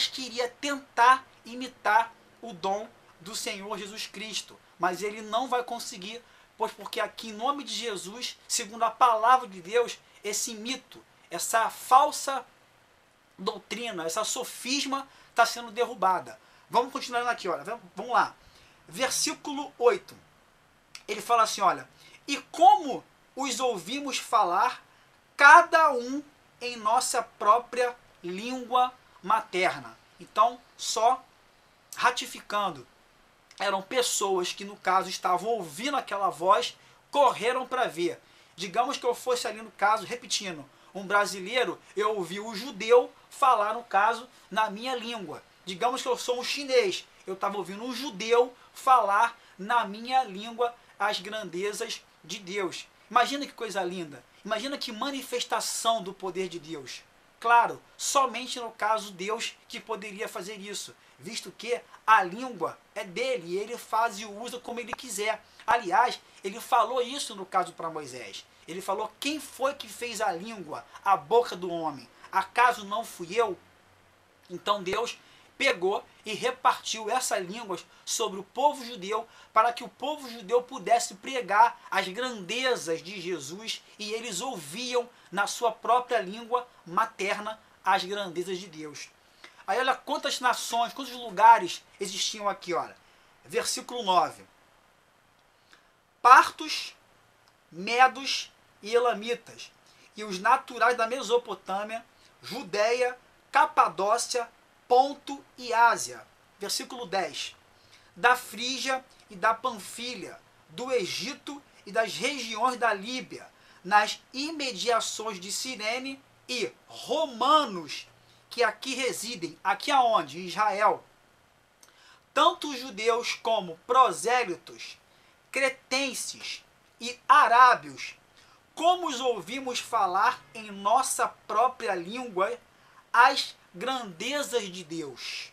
queria tentar imitar o dom do Senhor Jesus Cristo, mas ele não vai conseguir, pois porque aqui em nome de Jesus, segundo a palavra de Deus, esse mito, essa falsa doutrina, essa sofisma está sendo derrubada. Vamos continuar aqui, olha, vamos lá. Versículo 8. Ele fala assim, olha, e como os ouvimos falar, cada um em nossa própria língua materna. Então, só ratificando, eram pessoas que, no caso, estavam ouvindo aquela voz, correram para ver. Digamos que eu fosse ali, no caso, repetindo, um brasileiro, eu ouvi o judeu falar, no caso, na minha língua. Digamos que eu sou um chinês, eu estava ouvindo um judeu falar na minha língua as grandezas de Deus. Imagina que coisa linda. Imagina que manifestação do poder de Deus. Claro, somente no caso Deus que poderia fazer isso, visto que a língua é dele e ele faz e usa como ele quiser. Aliás, ele falou isso no caso para Moisés. Ele falou, quem foi que fez a língua, a boca do homem? Acaso não fui eu? Então Deus pegou e repartiu essas línguas sobre o povo judeu para que o povo judeu pudesse pregar as grandezas de Jesus e eles ouviam na sua própria língua materna as grandezas de Deus. Aí olha quantas nações, quantos lugares existiam aqui, olha. Versículo 9. Partos, medos e elamitas, e os naturais da Mesopotâmia, Judéia, Capadócia, Ponto e Ásia. Versículo 10. Da Frígia e da Panfilha, do Egito e das regiões da Líbia, nas imediações de Cirene, e romanos que aqui residem, aqui aonde? Em Israel. Tanto judeus como prosélitos, cretenses e arábios, como os ouvimos falar em nossa própria língua as grandezas de Deus.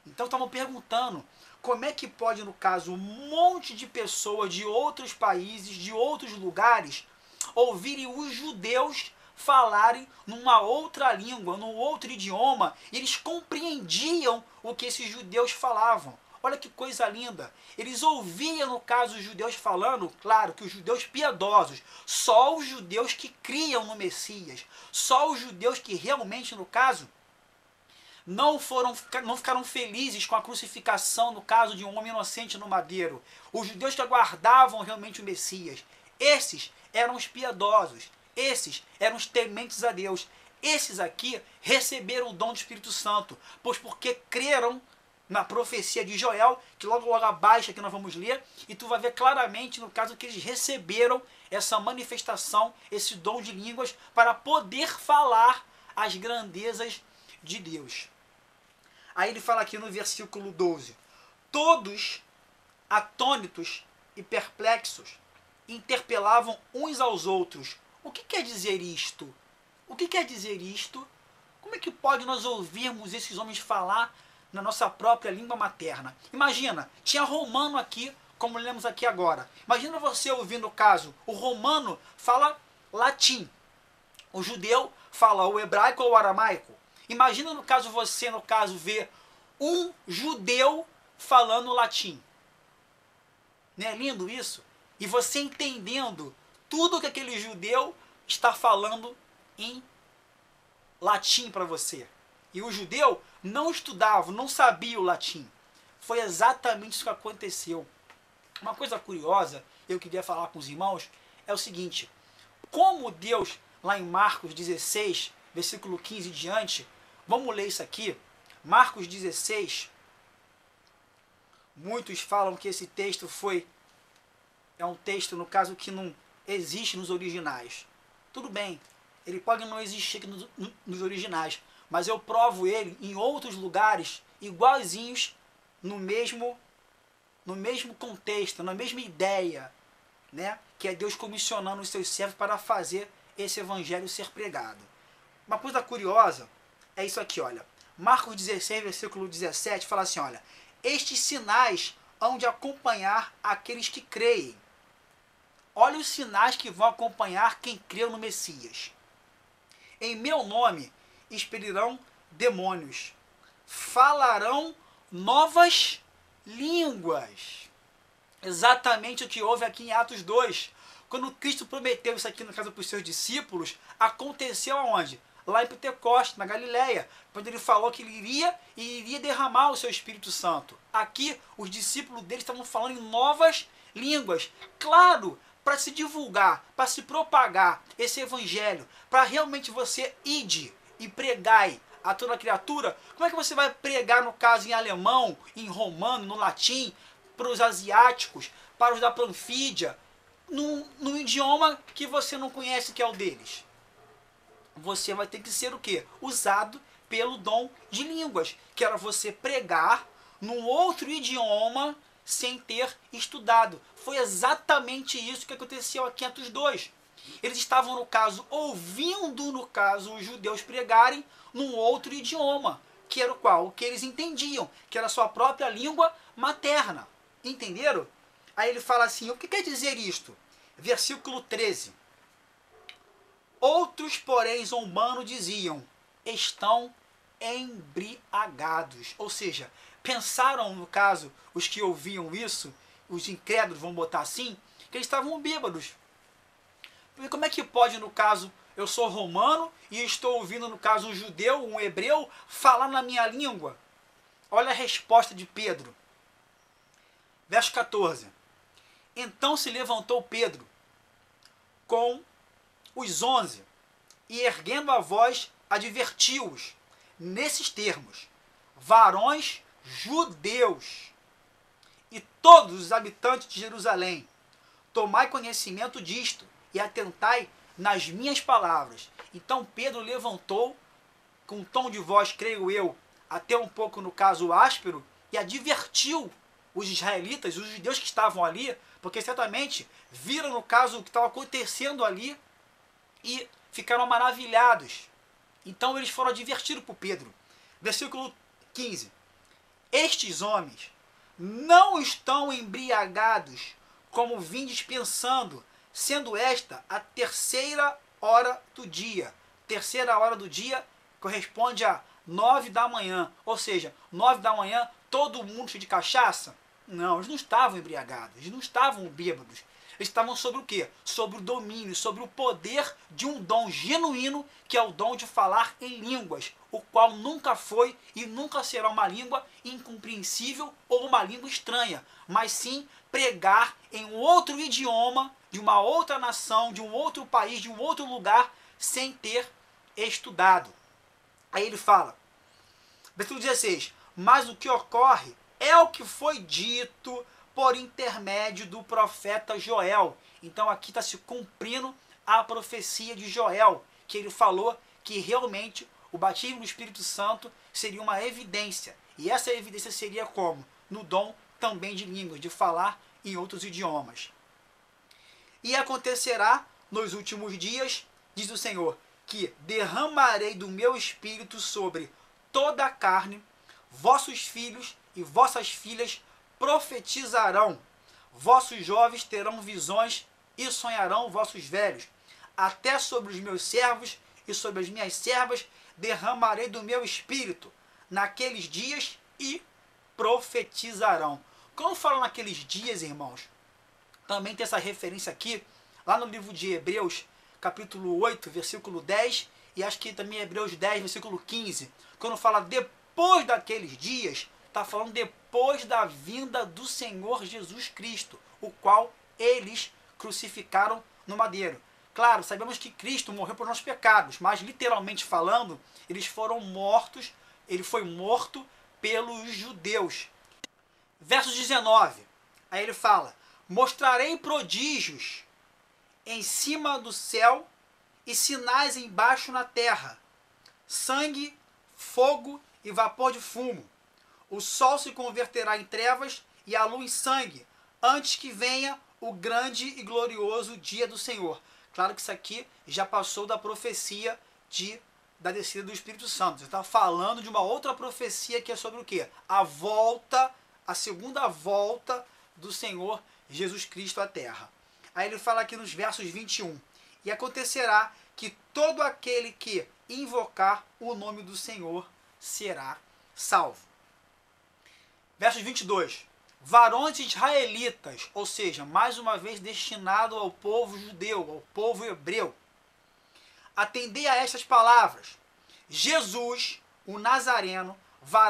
Então estavam perguntando, como é que pode, no caso, um monte de pessoas de outros países, de outros lugares, ouvirem os judeus falarem numa outra língua, num outro idioma, e eles compreendiam o que esses judeus falavam. Olha que coisa linda. Eles ouviam, no caso, os judeus falando, claro, que os judeus piedosos, só os judeus que criam no Messias, só os judeus que realmente, no caso, não ficaram felizes com a crucificação, no caso de um homem inocente no madeiro. Os judeus que aguardavam realmente o Messias. Esses eram os piedosos. Esses eram os tementes a Deus. Esses aqui receberam o dom do Espírito Santo, pois porque creram na profecia de Joel, que logo abaixo aqui nós vamos ler, e tu vai ver claramente, no caso, que eles receberam essa manifestação, esse dom de línguas, para poder falar as grandezas de Deus. Aí ele fala aqui no versículo 12, todos, atônitos e perplexos, interpelavam uns aos outros. O que quer dizer isto? O que quer dizer isto? Como é que pode nós ouvirmos esses homens falar na nossa própria língua materna? Imagina, tinha romano aqui, como lemos aqui agora. Imagina você ouvindo, no caso, o romano fala latim, o judeu fala o hebraico ou o aramaico. Imagina, no caso, você, no caso, ver um judeu falando latim. Não é lindo isso? E você entendendo tudo que aquele judeu está falando em latim para você. E o judeu não estudava, não sabia o latim. Foi exatamente isso que aconteceu. Uma coisa curiosa, eu queria falar com os irmãos, é o seguinte. Como Deus, lá em Marcos 16, versículo 15 e diante, vamos ler isso aqui. Marcos 16. Muitos falam que esse texto é um texto, no caso, que não existe nos originais. Tudo bem, ele pode não existir aqui nos originais, mas eu provo ele em outros lugares igualzinhos, no mesmo contexto, na mesma ideia, né? Que é Deus comissionando os seus servos para fazer esse evangelho ser pregado. Uma coisa curiosa é isso aqui, olha. Marcos 16, versículo 17, fala assim, olha, estes sinais hão de acompanhar aqueles que creem. Olha os sinais que vão acompanhar quem creu no Messias. Em meu nome expelirão demônios, falarão novas línguas. Exatamente o que houve aqui em Atos 2. Quando Cristo prometeu isso aqui, no caso, para os seus discípulos, aconteceu aonde? Lá em Pentecostes, na Galileia, quando ele falou que ele iria derramar o seu Espírito Santo. Aqui, os discípulos dele estavam falando em novas línguas. Claro, para se divulgar, para se propagar esse evangelho, para realmente você ide e pregai a toda criatura. Como é que você vai pregar, no caso, em alemão, em romano, no latim, para os asiáticos, para os da Panfídia, num idioma que você não conhece, que é o deles? Você vai ter que ser o quê? Usado pelo dom de línguas, que era você pregar num outro idioma sem ter estudado. Foi exatamente isso que aconteceu aqui em Atos 2. Eles estavam, no caso, ouvindo, no caso, os judeus pregarem num outro idioma, que era o qual? O que eles entendiam, que era a sua própria língua materna. Entenderam? Aí ele fala assim, o que quer dizer isto? Versículo 13. Outros, porém, zombando, diziam, estão embriagados. Ou seja, pensaram, no caso, os que ouviam isso, os incrédulos, vamos botar assim, que eles estavam bêbados. E como é que pode, no caso, eu sou romano e estou ouvindo, no caso, um judeu, um hebreu, falar na minha língua? Olha a resposta de Pedro. Verso 14. Então se levantou Pedro com os 11 e, erguendo a voz, advertiu-os nesses termos: varões judeus e todos os habitantes de Jerusalém, tomai conhecimento disto e atentai nas minhas palavras. Então Pedro levantou com um tom de voz, creio eu, até um pouco, no caso, áspero, e advertiu os israelitas, os judeus que estavam ali, porque certamente viram, no caso, o que estava acontecendo ali e ficaram maravilhados. Então eles foram advertidos por Pedro. Versículo 15. Estes homens não estão embriagados, como vindes pensando, sendo esta a terceira hora do dia. Terceira hora do dia corresponde a 9 da manhã. Ou seja, 9 da manhã, todo mundo cheio de cachaça? Não, eles não estavam embriagados, eles não estavam bêbados. Eles estavam sobre o quê? Sobre o domínio, sobre o poder de um dom genuíno, que é o dom de falar em línguas, o qual nunca foi e nunca será uma língua incompreensível ou uma língua estranha, mas sim pregar em um outro idioma, de uma outra nação, de um outro país, de um outro lugar, sem ter estudado. Aí ele fala, versículo 16, mas o que ocorre é o que foi dito por intermédio do profeta Joel. Então aqui está se cumprindo a profecia de Joel, que ele falou que realmente o batismo do Espírito Santo seria uma evidência. E essa evidência seria como? No dom também de línguas, de falar em outros idiomas. E acontecerá nos últimos dias, diz o Senhor, que derramarei do meu Espírito sobre toda a carne, vossos filhos e vossas filhas profetizarão, vossos jovens terão visões e sonharão vossos velhos. Até sobre os meus servos e sobre as minhas servas derramarei do meu espírito naqueles dias e profetizarão. Quando falo naqueles dias, irmãos, também tem essa referência aqui, lá no livro de Hebreus, capítulo 8, versículo 10, e acho que também Hebreus 10, versículo 15. Quando fala depois daqueles dias, está falando depois da vinda do Senhor Jesus Cristo, o qual eles crucificaram no madeiro. Claro, sabemos que Cristo morreu por nossos pecados, mas literalmente falando, eles foram mortos, ele foi morto pelos judeus. Verso 19, aí ele fala, mostrarei prodígios em cima do céu e sinais embaixo na terra, sangue, fogo e vapor de fumo. O sol se converterá em trevas e a lua em sangue, antes que venha o grande e glorioso dia do Senhor. Claro que isso aqui já passou da profecia da descida do Espírito Santo. Você está falando de uma outra profecia que é sobre o quê? A segunda volta do Senhor Jesus Cristo à terra. Aí ele fala aqui nos versos 21. E acontecerá que todo aquele que invocar o nome do Senhor será salvo. Versos 22. Varões israelitas, ou seja, mais uma vez destinado ao povo judeu, ao povo hebreu. Atendei a estas palavras. Jesus, o Nazareno, varão